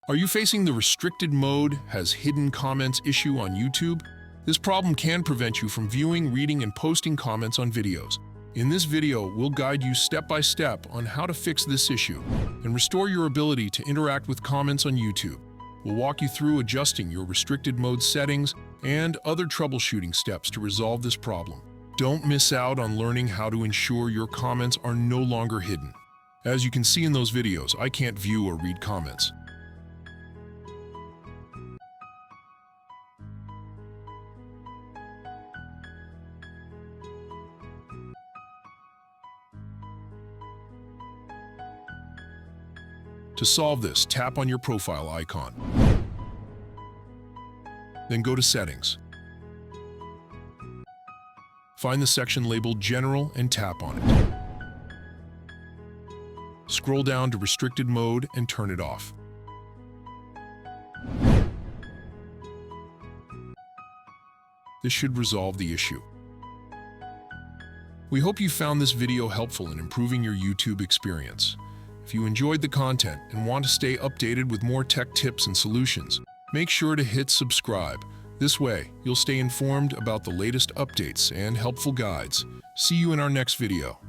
Are you facing the restricted mode has hidden comments issue on YouTube? This problem can prevent you from viewing, reading, and posting comments on videos. In this video, we'll guide you step by step on how to fix this issue and restore your ability to interact with comments on YouTube. We'll walk you through adjusting your restricted mode settings and other troubleshooting steps to resolve this problem. Don't miss out on learning how to ensure your comments are no longer hidden. As you can see in those videos, I can't view or read comments. To solve this, tap on your profile icon. Then go to Settings. Find the section labeled General and tap on it. Scroll down to Restricted Mode and turn it off. This should resolve the issue. We hope you found this video helpful in improving your YouTube experience. If you enjoyed the content and want to stay updated with more tech tips and solutions, make sure to hit subscribe. This way, you'll stay informed about the latest updates and helpful guides. See you in our next video.